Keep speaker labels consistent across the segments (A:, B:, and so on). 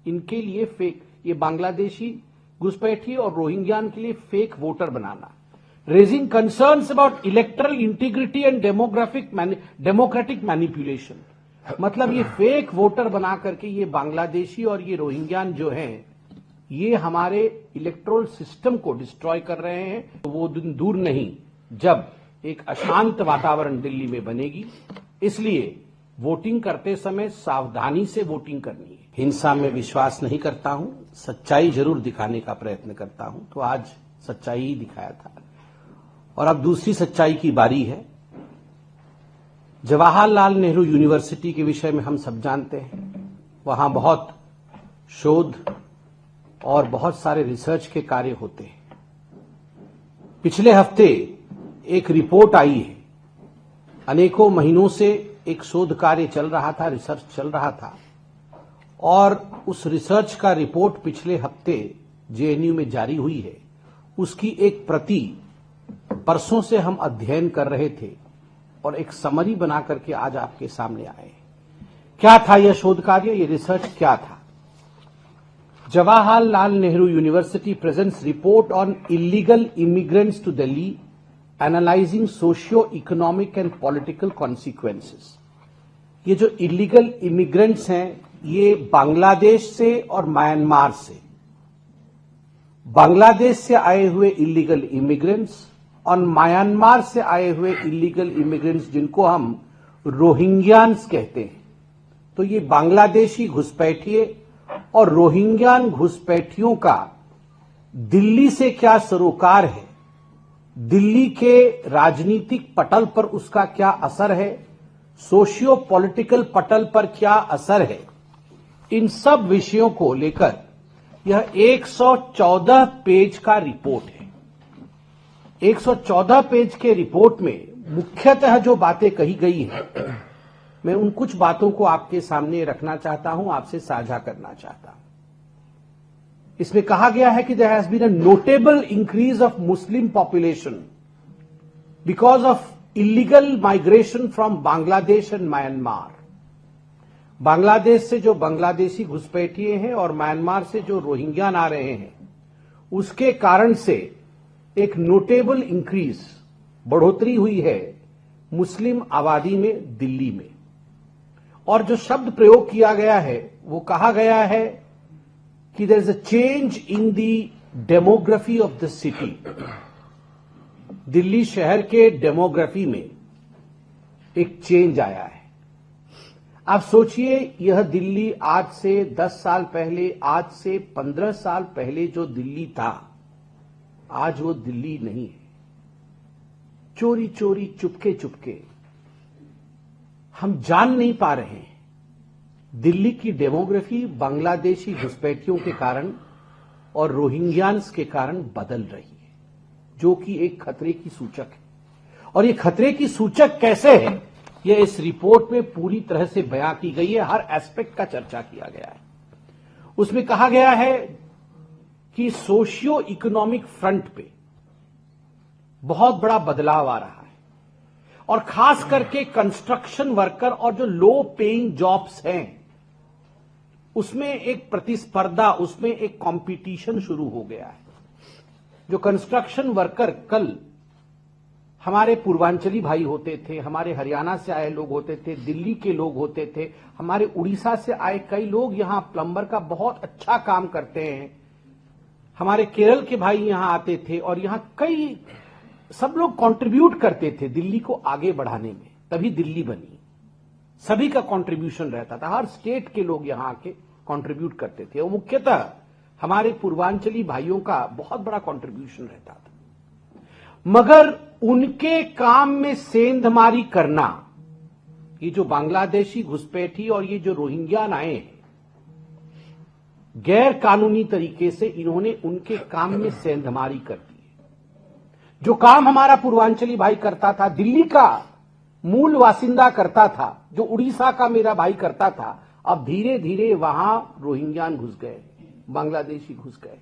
A: इनके लिए फेक, ये बांग्लादेशी घुसपैठी और रोहिंग्यान के लिए fake voter banana, raising concerns about electoral integrity and democratic manipulation. मतलब ये फेक वोटर बना करके ये बांग्लादेशी और ये रोहिंग्यान जो हैं, ये हमारे इलेक्टोरल सिस्टम को डिस्ट्रॉय कर रहे हैं। तो वो दिन दूर नहीं जब एक अशांत वातावरण दिल्ली में बनेगी। इसलिए वोटिंग करते समय सावधानी से वोटिंग करनी है। हिंसा में विश्वास नहीं करता हूं, सच्चाई जरूर दिखाने का प्रयत्न करता हूं। तो आज सच्चाई ही दिखाया था। और अब दूसरी सच्चाई की बारी है। जवाहरलाल नेहरू यूनिवर्सिटी के विषय में हम सब जानते हैं, वहां बहुत शोध और बहुत सारे रिसर्च के कार्य होते हैं। पिछले हफ्ते एक रिपोर्ट आई है। अनेकों महीनों से एक शोध कार्य चल रहा था, रिसर्च चल रहा था, और उस रिसर्च का रिपोर्ट पिछले हफ्ते जेएनयू में जारी हुई है। उसकी एक प्रति परसों से हम अध्ययन कर रहे थे और एक समरी बना करके आज आपके सामने आए। क्या था यह शोध कार्य, यह रिसर्च क्या था? Jawaharlal Nehru university presents report on illegal immigrants to Delhi, analysing socio economic and political consequences. ये जो इलीगल इमिग्रेंट्स हैं, ये बांग्लादेश से और म्यांमार से, बांग्लादेश से आए हुए इलीगल इमिग्रेंट्स और म्यांमार से आए हुए इलीगल इमिग्रेंट्स, जिनको हम रोहिंग्यान्स कहते हैं। तो ये बांग्लादेशी घुसपैठिए और रोहिंग्यान घुसपैठियों का दिल्ली से क्या सरोकार है, दिल्ली के राजनीतिक पटल पर उसका क्या असर है, सोशियो पॉलिटिकल पटल पर क्या असर है, इन सब विषयों को लेकर यह 114 पेज का रिपोर्ट है। 114 पेज के रिपोर्ट में मुख्यतः जो बातें कही गई हैं, मैं उन कुछ बातों को आपके सामने रखना चाहता हूं, आपसे साझा करना चाहता हूं। इसमें कहा गया है कि there has been a notable increase of Muslim population because of illegal migration from Bangladesh and Myanmar. Bangladesh से जो बांग्लादेशी घुसपैठिए हैं और म्यांमार से जो रोहिंग्यान आ रहे हैं, उसके कारण से एक नोटेबल इंक्रीज, बढ़ोतरी हुई है मुस्लिम आबादी में दिल्ली में। और जो शब्द प्रयोग किया गया है, वो कहा गया है कि there is a change in the demography of the city. Delhi शहर के डेमोग्राफी में एक चेंज आया है। आप सोचिए, यह दिल्ली आज से 10 साल पहले, आज से 15 साल पहले जो दिल्ली था, आज वो दिल्ली नहीं है। चोरी चोरी, चुपके चुपके, हम जान नहीं पा रहे हैं। दिल्ली की डेमोग्राफी बांग्लादेशी घुसपैठियों के कारण और रोहिंग्यान्स के कारण बदल रही है, जो कि एक खतरे की सूचक है। और ये खतरे की सूचक कैसे है, यह इस रिपोर्ट में पूरी तरह से बयां की गई है। हर एस्पेक्ट का चर्चा किया गया है। उसमें कहा गया है कि सोशियो इकोनॉमिक फ्रंट पे बहुत बड़ा बदलाव आ रहा है, और खास करके कंस्ट्रक्शन वर्कर और जो लो पेइंग जॉब्स हैं, उसमें एक प्रतिस्पर्धा, उसमें एक कंपटीशन शुरू हो गया है। जो कंस्ट्रक्शन वर्कर कल हमारे पूर्वांचली भाई होते थे, हमारे हरियाणा से आए लोग होते थे, दिल्ली के लोग होते थे, हमारे उड़ीसा से आए कई लोग यहां प्लम्बर का बहुत अच्छा काम करते हैं, हमारे केरल के भाई यहां आते थे, और यहां कई सब लोग कंट्रीब्यूट करते थे दिल्ली को आगे बढ़ाने में, तभी दिल्ली बनी। सभी का कंट्रीब्यूशन रहता था, हर स्टेट के लोग यहां आके कंट्रीब्यूट करते थे, और मुख्यतः हमारे पूर्वांचली भाइयों का बहुत बड़ा कंट्रीब्यूशन रहता था। मगर उनके काम में सेंधमारी करना, ये जो बांग्लादेशी घुसपैठी और ये जो रोहिंग्यान आए हैं, गैर कानूनी तरीके से इन्होंने उनके काम में सेंधमारी कर दी। जो काम हमारा पूर्वांचली भाई करता था, दिल्ली का मूल वासिंदा करता था, जो उड़ीसा का मेरा भाई करता था, अब धीरे धीरे वहां रोहिंग्यान घुस गए, बांग्लादेशी घुस गए।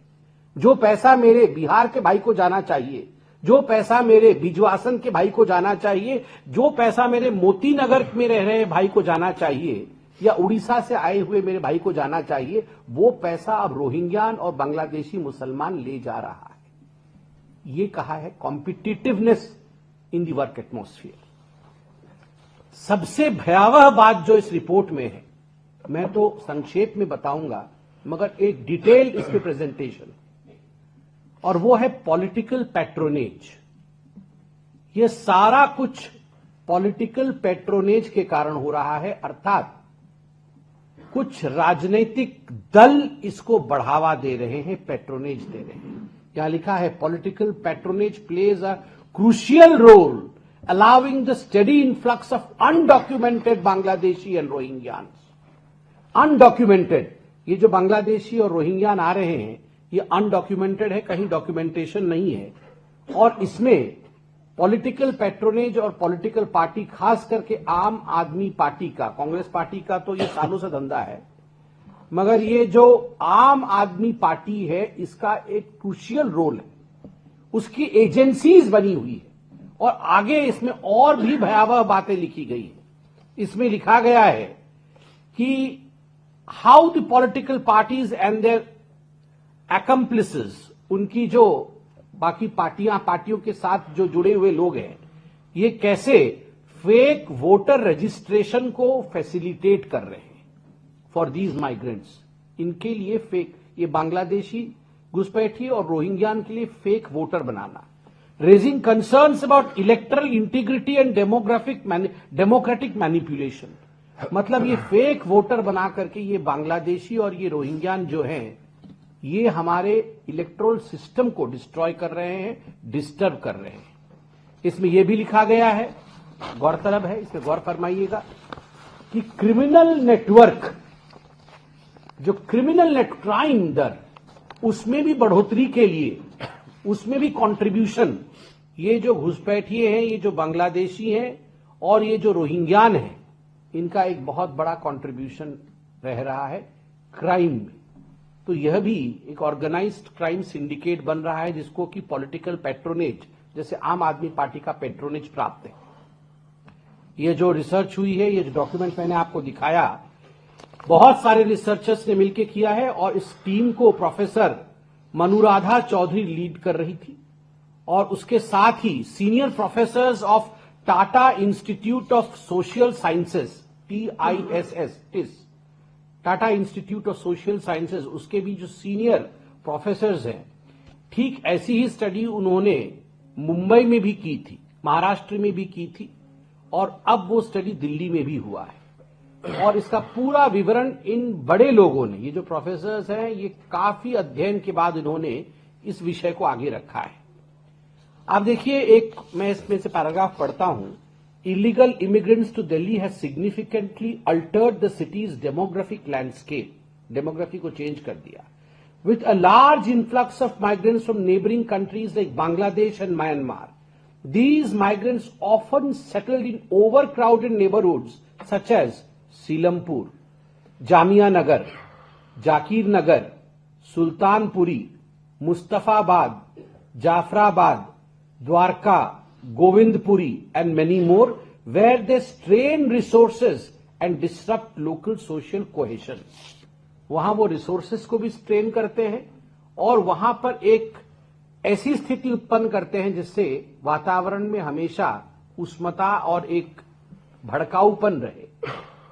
A: जो पैसा मेरे बिहार के भाई को जाना चाहिए, जो पैसा मेरे बिजवासन के भाई को जाना चाहिए, जो पैसा मेरे मोती नगर में रह रहे भाई को जाना चाहिए, या उड़ीसा से आए हुए मेरे भाई को जाना चाहिए, वो पैसा अब रोहिंग्यान और बांग्लादेशी मुसलमान ले जा रहा है। ये कहा है competitiveness in the work atmosphere. सबसे भयावह बात जो इस रिपोर्ट में है, मैं तो संक्षेप में बताऊंगा मगर एक डिटेल इसके प्रेजेंटेशन, और वो है पॉलिटिकल पैट्रोनेज। ये सारा कुछ पॉलिटिकल पैट्रोनेज के कारण हो रहा है, अर्थात कुछ राजनीतिक दल इसको बढ़ावा दे रहे हैं, पैट्रोनेज दे रहे हैं। यहां लिखा है political patronage plays a crucial role allowing the steady influx of undocumented Bangladeshi and Rohingyans. Undocumented, ये जो बांग्लादेशी और रोहिंग्यान आ रहे हैं ये अनडॉक्यूमेंटेड है, कहीं डॉक्यूमेंटेशन नहीं है, और इसमें पॉलिटिकल पैट्रोनेज और पॉलिटिकल पार्टी, खास करके आम आदमी पार्टी का, कांग्रेस पार्टी का तो ये सालों से धंधा है, मगर ये जो आम आदमी पार्टी है इसका एक क्रूशियल रोल है, उसकी एजेंसीज बनी हुई है। और आगे इसमें और भी भयावह बातें लिखी गई है। इसमें लिखा गया है कि how the political parties and their accomplices, उनकी जो बाकी पार्टियों के साथ जो जुड़े हुए लोग हैं, ये कैसे फेक वोटर रजिस्ट्रेशन को फैसिलिटेट कर रहे हैं फॉर दीज माइग्रेंट्स। इनके लिए फेक, ये बांग्लादेशी घुसपैठी और रोहिंग्यान के लिए fake voter banana, raising concerns about electoral integrity and democratic manipulation. मतलब ये फेक वोटर बना करके ये बांग्लादेशी और ये रोहिंग्यान जो हैं, ये हमारे इलेक्टोरल सिस्टम को डिस्ट्रॉय कर रहे हैं, डिस्टर्ब कर रहे हैं। इसमें यह भी लिखा गया है, गौरतलब है, इसमें गौर फरमाइएगा कि क्रिमिनल नेटवर्क, जो क्रिमिनल नेट क्राइम दर, उसमें भी बढ़ोतरी के लिए, उसमें भी कंट्रीब्यूशन, ये जो घुसपैठिए हैं, ये जो बांग्लादेशी हैं और ये जो रोहिंग्यान हैं, इनका एक बहुत बड़ा कंट्रीब्यूशन रह रहा है क्राइम में। तो यह भी एक ऑर्गेनाइज्ड क्राइम सिंडिकेट बन रहा है जिसको कि पॉलिटिकल पैट्रोनेज, जैसे आम आदमी पार्टी का पैट्रोनेज प्राप्त है। ये जो रिसर्च हुई है, ये जो डॉक्यूमेंट मैंने आपको दिखाया, बहुत सारे रिसर्चर्स ने मिलकर किया है और इस टीम को प्रोफेसर मनुराधा चौधरी लीड कर रही थी, और उसके साथ ही senior professors of Tata institute of social sciences, TISS, Tata institute of social sciences, उसके भी जो सीनियर प्रोफेसर्स हैं, ठीक ऐसी ही स्टडी उन्होंने मुंबई में भी की थी, महाराष्ट्र में भी की थी, और अब वो स्टडी दिल्ली में भी हुआ है। और इसका पूरा विवरण इन बड़े लोगों ने, ये जो प्रोफेसर्स हैं, ये काफी अध्ययन के बाद इन्होंने इस विषय को आगे रखा है। आप देखिए, एक मैं इसमें से पैराग्राफ पढ़ता हूं। Illegal immigrants to Delhi has significantly altered the city's demographic landscape. Demography को चेंज कर दिया. With a large influx of migrants from neighboring countries like Bangladesh and Myanmar, these migrants often settled in overcrowded neighborhoods such as Silampur, Jamia Nagar, Jakir Nagar, Sultanpuri, Mustafabad, Jafrabad, Dwarka, Govindpuri, and many more, where they strain resources and disrupt local social cohesion. वहां वो resources को भी strain करते हैं और वहां पर एक ऐसी स्थिति उत्पन्न करते हैं जिससे वातावरण में हमेशा उष्मता और एक भड़काऊपन रहे।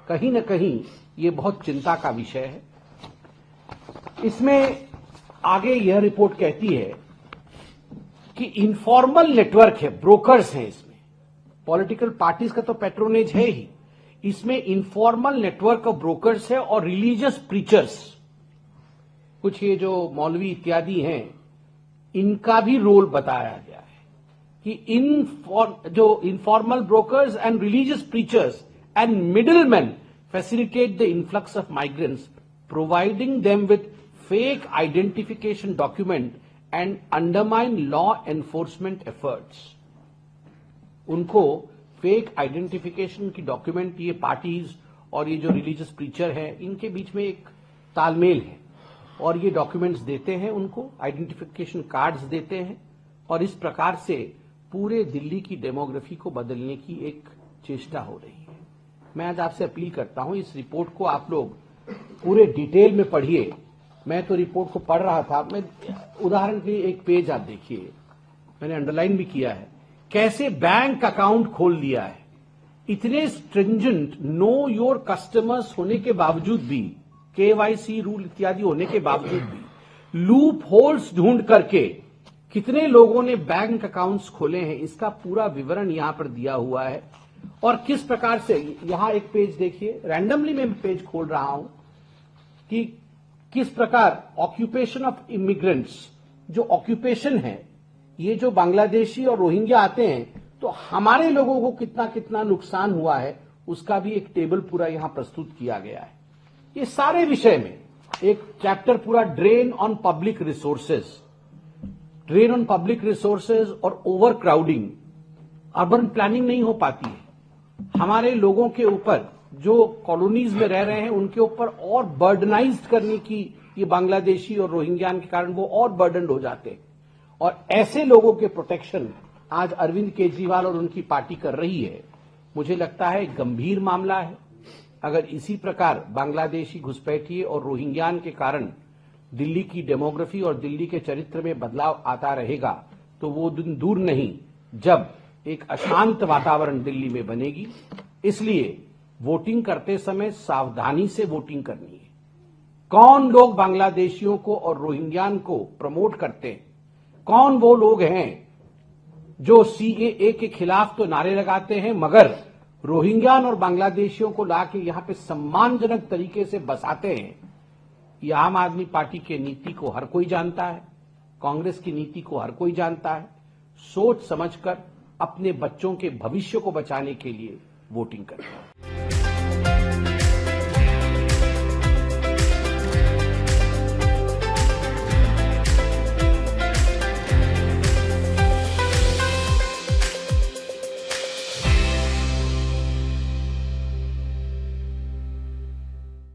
A: कहीं न कहीं ये बहुत चिंता का विषय है। इसमें आगे यह रिपोर्ट कहती है कि इनफॉर्मल नेटवर्क है, ब्रोकर्स हैं इसमें। पॉलिटिकल पार्टीज का तो पैट्रोनेज है ही, इसमें इनफॉर्मल नेटवर्क ऑफ ब्रोकर्स है और रिलीजियस प्रीचर्स, कुछ ये जो मौलवी इत्यादि हैं, इनका भी रोल बताया गया है कि जो informal brokers and religious preachers and middleman facilitate the influx of migrants, providing them with fake identification document and undermine law enforcement efforts. उनको फेक आइडेंटिफिकेशन की डॉक्यूमेंट, ये पार्टीज और ये जो रिलीजियस प्रीचर है, इनके बीच में एक तालमेल है और ये डॉक्यूमेंट्स देते हैं, उनको आइडेंटिफिकेशन कार्ड्स देते हैं और इस प्रकार से पूरे दिल्ली की डेमोग्राफी को बदलने की एक चेष्टा हो रही है। मैं आज आपसे अपील करता हूं, इस रिपोर्ट को आप लोग पूरे डिटेल में पढ़िए। मैं तो रिपोर्ट को पढ़ रहा था, मैं उदाहरण के लिए एक पेज आप देखिए, मैंने अंडरलाइन भी किया है, कैसे बैंक अकाउंट खोल लिया है। इतने स्ट्रिंजेंट नो योर कस्टमर्स होने के बावजूद भी, केवाईसी रूल इत्यादि होने के बावजूद भी लूप होल्स ढूंढ करके कितने लोगों ने बैंक अकाउंट्स खोले हैं, इसका पूरा विवरण यहां पर दिया हुआ है। और किस प्रकार से, यहां एक पेज देखिए, रैंडमली मैं पेज खोल रहा हूं कि किस प्रकार ऑक्यूपेशन ऑफ इमिग्रेंट्स, जो ऑक्यूपेशन है, ये जो बांग्लादेशी और रोहिंग्या आते हैं तो हमारे लोगों को कितना कितना नुकसान हुआ है, उसका भी एक टेबल पूरा यहां प्रस्तुत किया गया है। ये सारे विषय में एक चैप्टर पूरा drain on public resources, drain on public resources और ओवर क्राउडिंग, अर्बन प्लानिंग नहीं हो पाती है। हमारे लोगों के ऊपर जो कॉलोनीज में रह रहे हैं उनके ऊपर और बर्डनाइज्ड करने की, ये बांग्लादेशी और रोहिंग्यान के कारण वो और बर्डनड हो जाते हैं। और ऐसे लोगों के प्रोटेक्शन आज अरविंद केजरीवाल और उनकी पार्टी कर रही है। मुझे लगता है गंभीर मामला है। अगर इसी प्रकार बांग्लादेशी घुसपैठिए और रोहिंग्यान के कारण दिल्ली की डेमोग्राफी और दिल्ली के चरित्र में बदलाव आता रहेगा तो वो दिन दूर नहीं जब एक अशांत वातावरण दिल्ली में बनेगी। इसलिए वोटिंग करते समय सावधानी से वोटिंग करनी है। कौन लोग बांग्लादेशियों को और रोहिंग्यान को प्रमोट करते हैं, कौन वो लोग हैं जो सीएए के खिलाफ तो नारे लगाते हैं मगर रोहिंग्यान और बांग्लादेशियों को लाके यहां पे सम्मानजनक तरीके से बसाते हैं। ये आम आदमी पार्टी की नीति को हर कोई जानता है, कांग्रेस की नीति को हर कोई जानता है। सोच समझकर अपने बच्चों के भविष्य को बचाने के लिए वोटिंग करें।